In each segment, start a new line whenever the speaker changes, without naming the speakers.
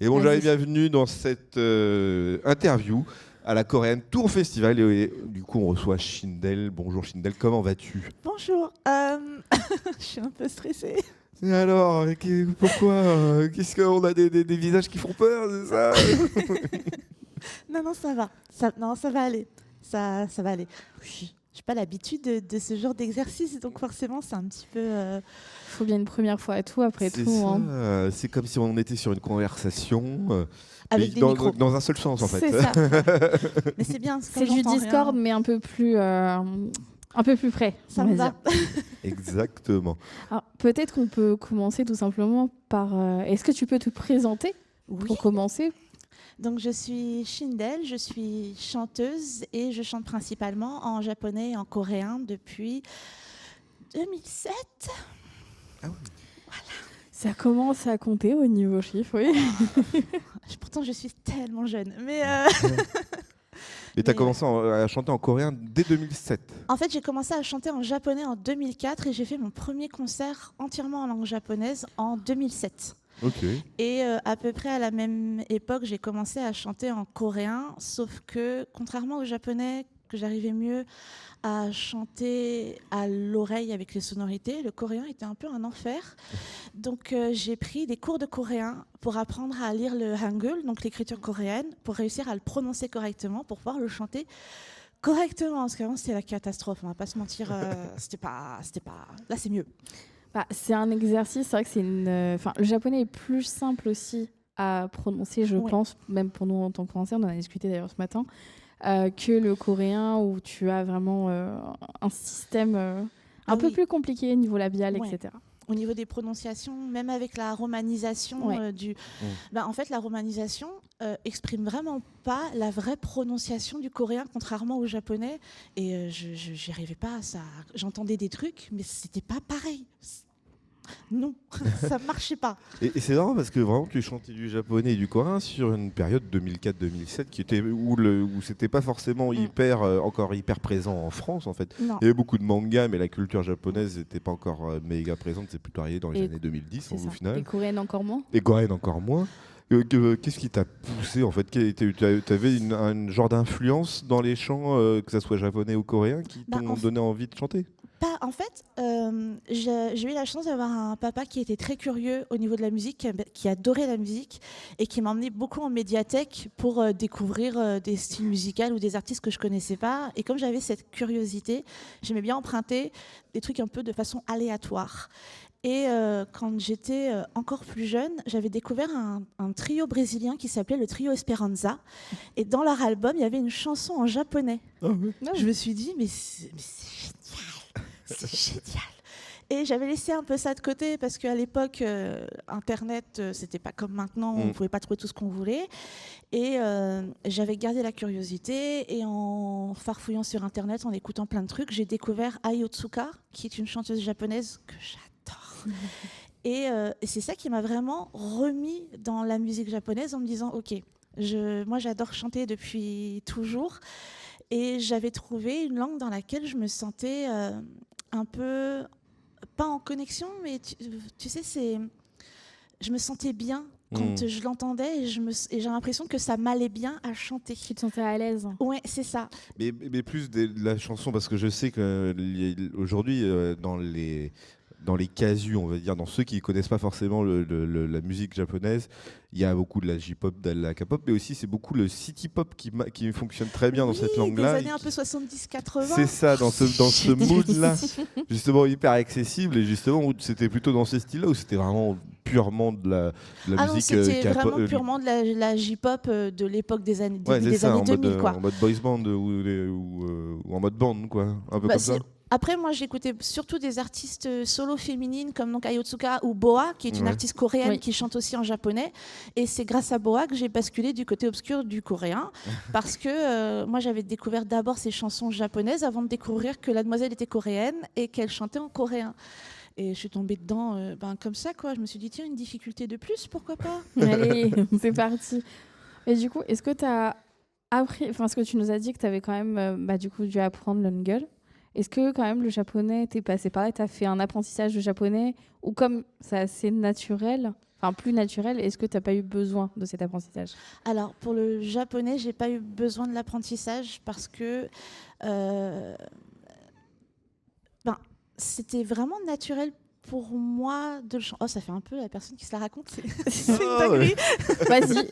Et bonjour et
Vas-y.
bienvenue dans cette interview à la Korean Tour Festival. Et du coup, on reçoit Shindel. Bonjour Shindel, comment vas-tu?
Bonjour. Je suis un peu stressée.
Et alors, pourquoi qu'est-ce qu'on a des visages qui font peur, c'est ça?
Non, ça va. Ça va aller. Ça va aller. Je n'ai pas l'habitude de ce genre d'exercice, donc forcément, c'est un petit peu...
Faut bien une première fois à tout, après
C'est
tout.
ça,
Hein.
c'est comme si on était sur une conversation,
Avec
mais
des micros.
dans un seul sens en fait.
C'est ça.
Mais c'est bien.
C'est du Discord, mais un peu plus près.
Ça
on
me
va
va.
dire.
Exactement.
Alors, peut-être qu'on peut commencer tout simplement par... Est-ce que tu peux te présenter
Oui.
pour commencer?
Donc, je suis Shindel, je suis chanteuse et je chante principalement en japonais et en coréen depuis 2007.
Ah oui.
Ça commence à compter au niveau chiffre, oui.
Pourtant, je suis tellement jeune. Mais
Et tu as
Mais
commencé à chanter en coréen dès 2007.
en fait, j'ai commencé à chanter en japonais en 2004 et j'ai fait mon premier concert entièrement en langue japonaise en 2007.
Ok.
Et à peu près à la même époque, j'ai commencé à chanter en coréen, sauf que contrairement au japonais, que j'arrivais mieux à chanter à l'oreille avec les sonorités, le coréen était un peu un enfer. Donc j'ai pris des cours de coréen pour apprendre à lire le hangul, donc l'écriture coréenne, pour réussir à le prononcer correctement, pour pouvoir le chanter correctement. Parce qu'avant, c'était la catastrophe, on va pas se mentir, c'était pas... Là, c'est mieux.
Bah, c'est un exercice, c'est vrai que c'est le japonais est plus simple aussi à prononcer, je
Oui.
pense, même pour nous en tant que Français, on en a discuté d'ailleurs ce matin, que le coréen où tu as vraiment un système un peu
oui.
plus compliqué niveau labial,
Ouais.
etc.
Au niveau des prononciations, même avec la romanisation
Ouais.
en fait, la romanisation exprime vraiment pas la vraie prononciation du coréen, contrairement au japonais. Et j'y arrivais pas à ça. J'entendais des trucs, mais c'était pas pareil. Non, ça marchait pas.
Et c'est marrant parce que vraiment tu chantais du japonais et du coréen sur une période 2004-2007 qui était où c'était pas forcément encore hyper présent en France en fait.
Non.
Il y avait beaucoup de mangas mais la culture japonaise n'était pas encore méga présente, c'est plutôt arrivé dans les
Et
années 2010
C'est
au
ça.
final.
Les coréennes encore moins.
Et coréenne encore moins. Qu'est-ce qui t'a poussé en fait? T'avais un genre d'influence dans les chants, que ça soit japonais ou coréen, qui t'ont donné envie de chanter?
En fait, j'ai eu la chance d'avoir un papa qui était très curieux au niveau de la musique, qui adorait la musique et qui m'emmenait beaucoup en médiathèque pour découvrir des styles musicaux ou des artistes que je connaissais pas. Et comme j'avais cette curiosité, j'aimais bien emprunter des trucs un peu de façon aléatoire. Et quand j'étais encore plus jeune, j'avais découvert un trio brésilien qui s'appelait le trio Esperanza. Et dans leur album, il y avait une chanson en japonais. Je me suis dit, mais c'est génial. C'est génial. Et j'avais laissé un peu ça de côté parce qu'à l'époque, Internet, c'était pas comme maintenant, on pouvait pas trouver tout ce qu'on voulait. Et j'avais gardé la curiosité et en farfouillant sur Internet, en écoutant plein de trucs, j'ai découvert Ai Otsuka, qui est une chanteuse japonaise que j'adore. Et c'est ça qui m'a vraiment remis dans la musique japonaise en me disant, ok, moi j'adore chanter depuis toujours. Et j'avais trouvé une langue dans laquelle je me sentais un peu, pas en connexion, mais tu sais, je me sentais bien quand je l'entendais et j'ai l'impression que ça m'allait bien à chanter.
Tu te sentais à l'aise.
Ouais, c'est ça.
Mais plus de la chanson, parce que je sais qu'aujourd'hui, dans les casus, on va dire, dans ceux qui ne connaissent pas forcément la musique japonaise, il y a beaucoup de la J-pop, de la K-pop, mais aussi c'est beaucoup le city pop qui fonctionne très bien dans cette langue-là.
Des années un peu 70-80.
C'est ça, dans ce mood-là, justement hyper accessible, et justement où c'était plutôt dans ces styles-là où c'était vraiment purement de la
Non,
musique
c'était
K-pop,
vraiment purement de la J-pop de l'époque des années,
ouais,
début des années 2000, quoi.
en mode boys band ou en mode band, quoi, un peu comme ça.
Après, moi, j'écoutais surtout des artistes solo féminines comme donc Ai Otsuka ou Boa, qui est une artiste coréenne qui chante aussi en japonais. Et c'est grâce à Boa que j'ai basculé du côté obscur du coréen. Parce que moi, j'avais découvert d'abord ses chansons japonaises avant de découvrir que la demoiselle était coréenne et qu'elle chantait en coréen. Et je suis tombée dedans comme ça, quoi. Je me suis dit, tiens, une difficulté de plus, pourquoi pas?
Allez, c'est parti. Et du coup, est-ce que tu as appris... Enfin, ce que tu nous as dit que tu avais quand même du coup, dû apprendre le hangul. Est-ce que quand même le japonais, t'es passé par là, t'as fait un apprentissage de japonais ou comme c'est assez naturel, enfin, plus naturel. Est-ce que tu n'as pas eu besoin de cet apprentissage?
Alors, pour le japonais, j'ai pas eu besoin de l'apprentissage parce que ben, c'était vraiment naturel pour moi de le chanter. Oh, ça fait un peu la personne qui se la raconte. C'est une dinguerie.
Vas-y.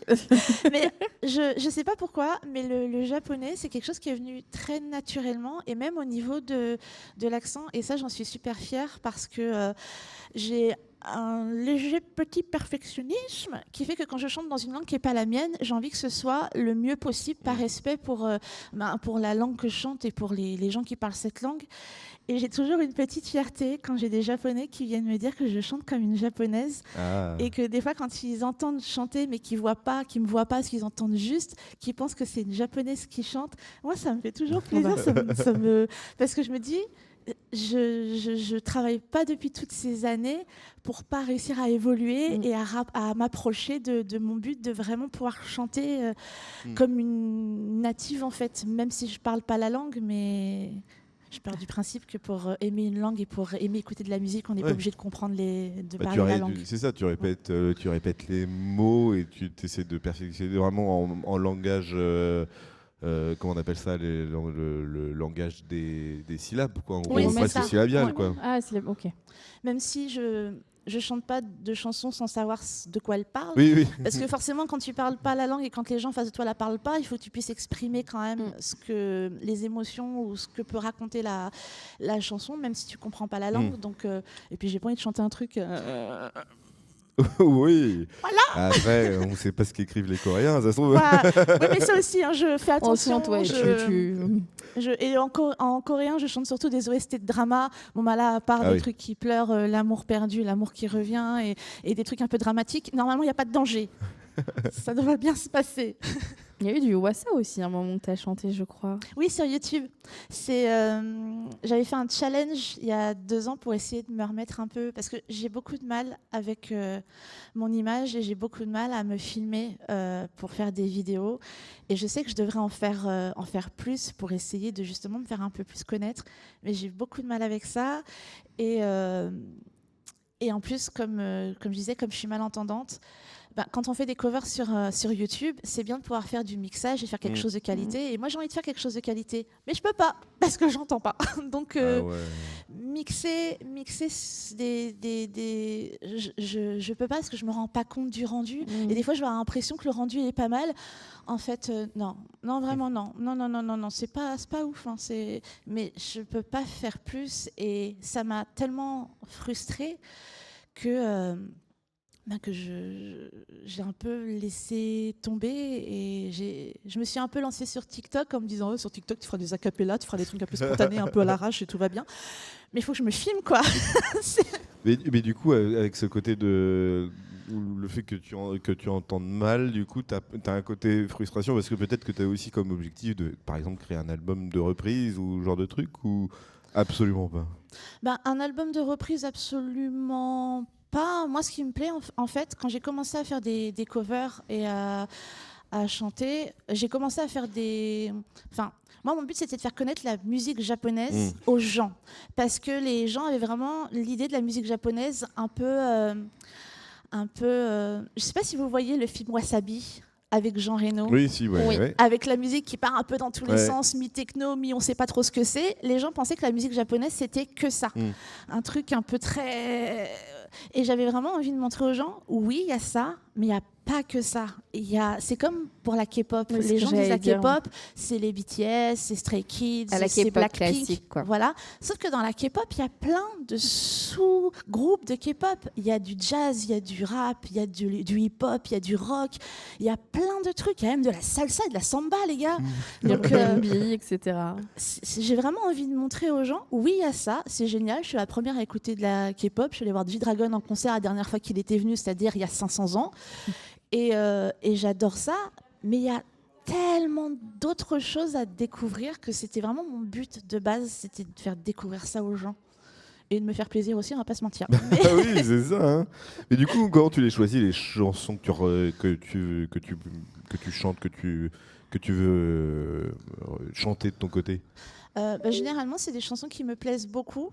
Mais je sais pas pourquoi, mais le japonais, c'est quelque chose qui est venu très naturellement et même au niveau de l'accent. Et ça, j'en suis super fière parce que j'ai un léger petit perfectionnisme qui fait que quand je chante dans une langue qui n'est pas la mienne, j'ai envie que ce soit le mieux possible par respect pour la langue que je chante et pour les gens qui parlent cette langue. Et j'ai toujours une petite fierté quand j'ai des Japonais qui viennent me dire que je chante comme une Japonaise.
Ah.
Et que des fois, quand ils entendent chanter, mais qu'ils me voient pas, parce qu'ils entendent juste, qu'ils pensent que c'est une Japonaise qui chante, moi, ça me fait toujours plaisir. Parce que je me dis, je travaille pas depuis toutes ces années pour pas réussir à évoluer et à m'approcher de mon but de vraiment pouvoir chanter comme une native, en fait, même si je parle pas la langue, mais... Je pars du principe que pour aimer une langue et pour aimer écouter de la musique, on n'est pas obligé de comprendre parler la langue.
C'est ça, tu répètes les mots et tu essaies de perfectionner vraiment en langage, comment on appelle ça, le langage des syllabes, quoi, en
Oui,
gros,
c'est
presque
ça.
syllabial,
Ouais.
quoi.
Ah, ok.
Même si je chante pas de chansons sans savoir de quoi elle parle.
Oui, oui.
Parce que forcément, quand tu parles pas la langue et quand les gens en face de toi la parlent pas, il faut que tu puisses exprimer quand même les émotions ou ce que peut raconter la chanson, même si tu comprends pas la langue. Donc, et puis j'ai pas envie de chanter un truc.
Oui.
Voilà.
Après, on ne sait pas ce qu'écrivent les Coréens, ça se trouve.
Voilà. Oui, mais ça aussi, hein, je fais attention. Et en coréen, je chante surtout des OST de drama. Bon, bah là, à part des trucs qui pleurent, l'amour perdu, l'amour qui revient, et des trucs un peu dramatiques, normalement, il n'y a pas de danger. Ça devrait bien se passer.
Il y a eu du wassa aussi, un moment où tu as chanté, je crois.
Oui, sur YouTube. J'avais fait un challenge il y a 2 ans pour essayer de me remettre un peu, parce que j'ai beaucoup de mal avec mon image et j'ai beaucoup de mal à me filmer pour faire des vidéos. Et je sais que je devrais en faire plus pour essayer de justement me faire un peu plus connaître. Mais j'ai beaucoup de mal avec ça. Et en plus, comme je disais, comme je suis malentendante, quand on fait des covers sur YouTube, c'est bien de pouvoir faire du mixage et faire quelque chose de qualité. Et moi, j'ai envie de faire quelque chose de qualité, mais je peux pas parce que j'entends pas. Donc, mixer je peux pas parce que je me rends pas compte du rendu. Et des fois, je vais avoir l'impression que le rendu est pas mal. En fait, non, vraiment non, c'est pas ouf. Hein, mais je peux pas faire plus. Et ça m'a tellement frustrée que j'ai un peu laissé tomber et je me suis un peu lancée sur TikTok en me disant sur TikTok tu feras des acapellas, tu feras des trucs un peu spontanés, un peu à l'arrache et tout va bien. Mais il faut que je me filme quoi.
mais du coup avec ce côté le fait que tu entendes mal, du coup tu as un côté frustration parce que peut-être que tu as aussi comme objectif de par exemple créer un album de reprise ou ce genre de truc ou absolument pas.
Un album de reprise absolument pas. Moi, ce qui me plaît, en fait, quand j'ai commencé à faire des covers et à chanter, j'ai commencé à faire moi, mon but, c'était de faire connaître la musique japonaise aux gens. Parce que les gens avaient vraiment l'idée de la musique japonaise un peu... je sais pas si vous voyez le film Wasabi avec Jean Reno.
Oui, si, ouais.
Avec la musique qui part un peu dans tous les sens, mi-techno, mi-on sait pas trop ce que c'est. Les gens pensaient que la musique japonaise, c'était que ça. Un truc un peu très... Et j'avais vraiment envie de montrer aux gens, oui, il y a ça, mais il n'y a pas que ça. C'est comme pour la K-pop.
Oui,
les gens disent la K-pop, c'est les BTS, c'est Stray Kids, c'est Blackpink. Voilà. Sauf que dans la K-pop, il y a plein de sous-groupes de K-pop. Il y a du jazz, il y a du rap, il y a du hip-hop, il y a du rock. Il y a plein de trucs. Il y a même de la salsa et de la samba, les gars.
Donc, R&B, etc.
J'ai vraiment envie de montrer aux gens, oui, il y a ça, c'est génial. Je suis la première à écouter de la K-pop. Je suis allée voir G-Dragon en concert la dernière fois qu'il était venu, c'est-à-dire il y a 500 ans. Et j'adore ça, mais il y a tellement d'autres choses à découvrir que c'était vraiment mon but de base, c'était de faire découvrir ça aux gens. Et de me faire plaisir aussi, on va pas se mentir.
Oui, c'est ça. Hein. Mais du coup, comment tu les choisis, les chansons que tu chantes, que tu veux chanter de ton côté?
Généralement, c'est des chansons qui me plaisent beaucoup.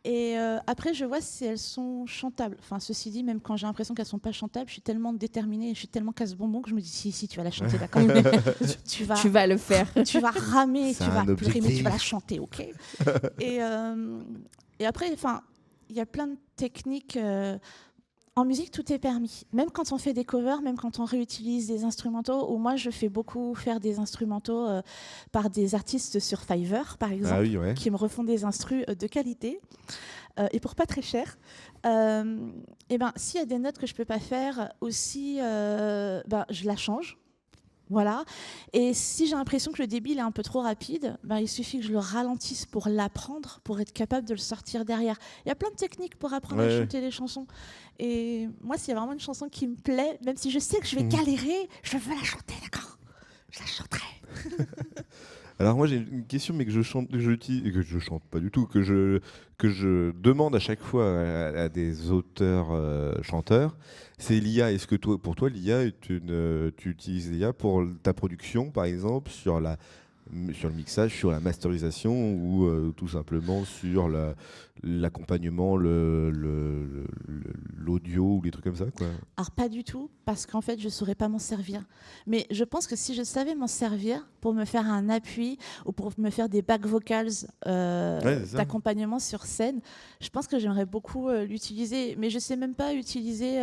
Et après, je vois si elles sont chantables. Enfin, ceci dit, même quand j'ai l'impression qu'elles sont pas chantables, je suis tellement déterminée, je suis tellement casse-bonbon que je me dis si, tu vas la chanter, d'accord. tu
vas le faire.
Tu vas ramer,
C'est
tu vas
un
pleurer, mais tu vas la
objectif.
chanter, ok. Et après, enfin, il y a plein de techniques. En musique, tout est permis. Même quand on fait des covers, même quand on réutilise des instrumentaux, ou moi, je fais beaucoup faire des instrumentaux par des artistes sur Fiverr, par exemple,
Ah oui, ouais.
qui me refont des instrus de qualité et pour pas très cher. Et ben, s'il y a des notes que je peux pas faire, aussi, je la change. Voilà. Et si j'ai l'impression que le débit est un peu trop rapide, il suffit que je le ralentisse pour l'apprendre, pour être capable de le sortir derrière. Il y a plein de techniques pour apprendre à chanter les chansons. Et moi, s'il y a vraiment une chanson qui me plaît, même si je sais que je vais galérer, je veux la chanter, d'accord ? Je la chanterai.
Alors moi j'ai une question mais que je chante pas du tout, que je demande à chaque fois à des auteurs chanteurs, c'est l'IA. Est-ce que pour toi l'IA tu utilises l'IA pour ta production par exemple sur le mixage, sur la masterisation ou tout simplement sur l'accompagnement, l'audio ou les trucs comme ça quoi.
Alors pas du tout, parce qu'en fait je ne saurais pas m'en servir. Mais je pense que si je savais m'en servir pour me faire un appui ou pour me faire des back vocals d'accompagnement sur scène, je pense que j'aimerais beaucoup l'utiliser. Mais je ne sais même pas utiliser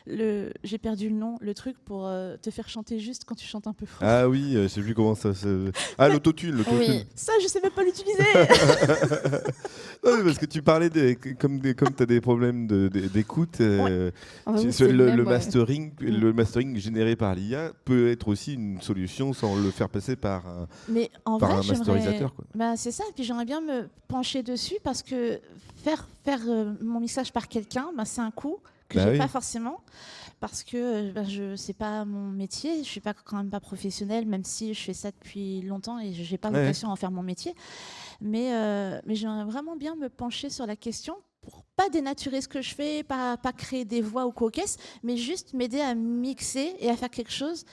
j'ai perdu le nom, le truc pour te faire chanter juste quand tu chantes un peu fort.
Ah oui, je sais plus comment ça se... Ah, l'autotune.
Oui.
Ça, je sais même pas l'utiliser.
Non, parce que tu parlais comme tu as des problèmes d'écoute,
le
mastering généré par l'IA peut être aussi une solution sans le faire passer par un masterisateur.
C'est ça, et puis j'aimerais bien me pencher dessus parce que faire mon mixage par quelqu'un, c'est un coût que j'ai pas forcément. Parce que c'est pas mon métier, je suis quand même pas professionnelle, même si je fais ça depuis longtemps et j'ai pas vocation à en faire mon métier. Mais j'aimerais vraiment bien me pencher sur la question pour pas dénaturer ce que je fais, pas créer des voix ou coquesses, mais juste m'aider à mixer et à faire quelque chose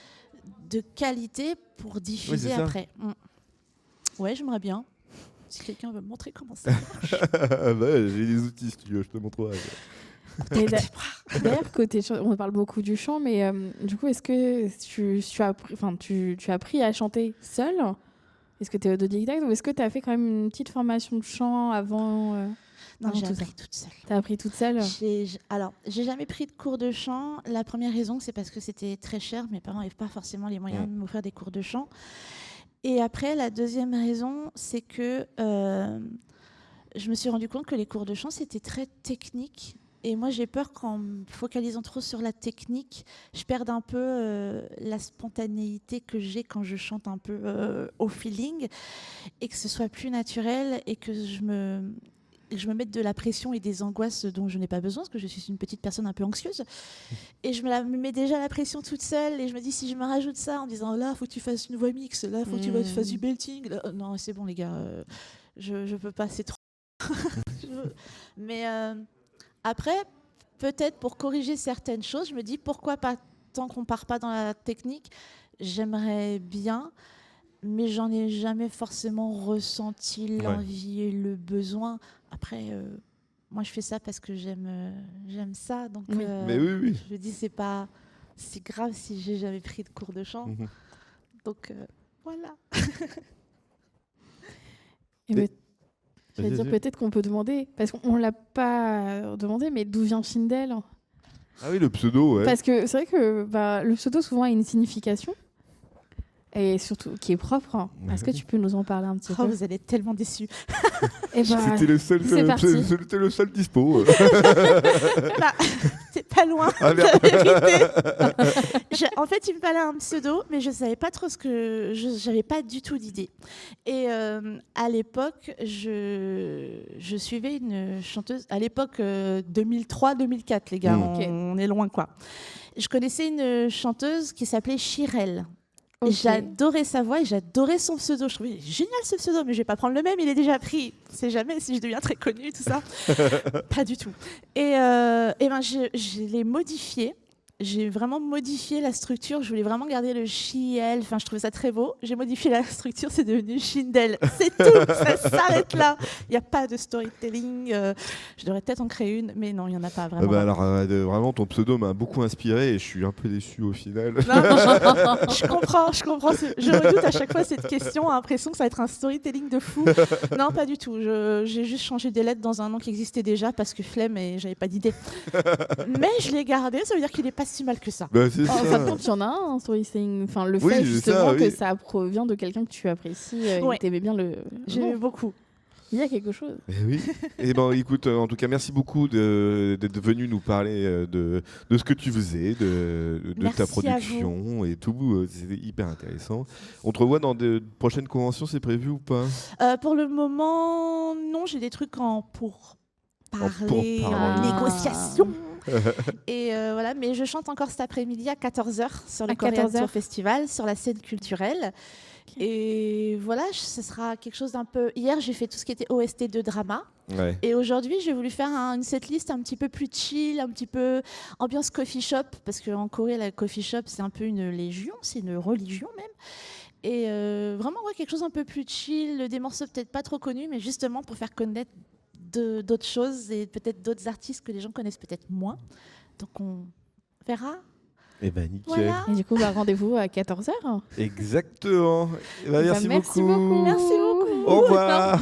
de qualité pour diffuser après. Ouais, j'aimerais bien. Si quelqu'un veut me montrer comment ça marche.
J'ai des outils si tu veux, je te montrerai.
D'ailleurs, côté on parle beaucoup du chant, mais du coup, est-ce que tu as appris à chanter seule ? Est-ce que tu es autodidacte ou est-ce que tu as fait quand même une petite formation de chant avant
Non, j'ai appris toute seule.
Tu as appris toute seule ?
Alors, j'ai jamais pris de cours de chant. La première raison, c'est parce que c'était très cher. Mes parents n'avaient pas forcément les moyens de m'offrir des cours de chant. Et après, la deuxième raison, c'est que je me suis rendu compte que les cours de chant, c'était très technique. Et moi, j'ai peur qu'en me focalisant trop sur la technique, je perde un peu la spontanéité que j'ai quand je chante un peu au feeling et que ce soit plus naturel et que je me mette de la pression et des angoisses dont je n'ai pas besoin parce que je suis une petite personne un peu anxieuse. Et je me mets déjà la pression toute seule et je me dis si je me rajoute ça en disant là, il faut que tu fasses une voix mix, là, il faut que tu fasses du belting. Là, non, c'est bon les gars, je peux pas, c'est trop. Mais... Après, peut-être pour corriger certaines choses, je me dis pourquoi pas, tant qu'on part pas dans la technique, j'aimerais bien, mais j'en ai jamais forcément ressenti l'envie et le besoin. Après, moi je fais ça parce que j'aime ça, donc
mais oui.
Je me dis c'est pas si grave si j'ai jamais pris de cours de chant. Donc voilà.
Je vais dire peut-être qu'on peut demander, parce qu'on ne l'a pas demandé, mais d'où vient Shindel ?
Ah oui, le pseudo, ouais.
Parce que c'est vrai que le pseudo souvent a une signification, et surtout qui est propre. Est-ce que tu peux nous en parler un petit peu ?
Vous allez être tellement déçus.
C'était le seul dispo.
C'est pas loin, la vérité. En fait, il me fallait un pseudo, mais je savais pas trop j'avais pas du tout d'idée. Et à l'époque, je suivais une chanteuse. À l'époque, 2003-2004, les gars, on est loin, quoi. Je connaissais une chanteuse qui s'appelait Chirelle. Okay. J'adorais sa voix et j'adorais son pseudo. Je trouvais génial ce pseudo, mais je vais pas prendre le même, il est déjà pris. On sait jamais si je deviens très connue, tout ça. Pas du tout. Et je l'ai modifié. j'ai vraiment modifié la structure. Je voulais vraiment garder le she, elle. Enfin, je trouvais ça très beau. J'ai modifié la structure, c'est devenu Shindel. C'est tout, ça s'arrête là. Il n'y a pas de storytelling. Je devrais peut-être en créer une, mais non, il n'y en a pas vraiment.
Alors, vraiment, ton pseudo m'a beaucoup inspiré et je suis un peu déçu au final.
Non, je comprends. Je redoute à chaque fois cette question, a l'impression que ça va être un storytelling de fou. Non, pas du tout. J'ai juste changé des lettres dans un nom qui existait déjà parce que flemme et j'avais pas d'idée. Mais je l'ai gardé, ça veut dire qu'il est pas si mal que ça.
Bah, c'est
En
ça.
fin de compte, il y en a un storytelling. Enfin, le
Oui,
fait
c'est
justement
ça,
que
oui.
ça provient de quelqu'un que tu apprécies
Ouais.
et t'aimais bien le.
J'aimais
Non,
beaucoup.
il y a quelque chose.
Eh oui. Et ben, écoute, en tout cas, merci beaucoup d'être venu nous parler de ce que tu faisais, de
Merci
ta
à
production et tout. C'était hyper intéressant. On te revoit dans de prochaines conventions, c'est prévu ou pas?
Pour le moment, non, j'ai des trucs pour parler,
pourparlers.
négociation. Et voilà, mais je chante encore cet après-midi à 14h sur le
À
Korean
14h.
Tour Festival, sur la scène culturelle.
Ok.
Et voilà, ce sera quelque chose d'un peu... Hier, j'ai fait tout ce qui était OST de drama.
Ouais.
Et aujourd'hui, j'ai voulu faire une setlist un petit peu plus chill, un petit peu ambiance coffee shop, parce qu'en Corée, la coffee shop, c'est un peu une légion, c'est une religion même. Et vraiment, ouais, quelque chose un peu plus chill, des morceaux peut-être pas trop connus, mais justement pour faire connaître d'autres choses et peut-être d'autres artistes que les gens connaissent peut-être moins. Donc on verra.
Eh ben, nickel.
Voilà.
Et du coup, rendez-vous à 14h.
Exactement. Eh ben, merci
Merci
beaucoup.
beaucoup.
Merci beaucoup.
Au revoir.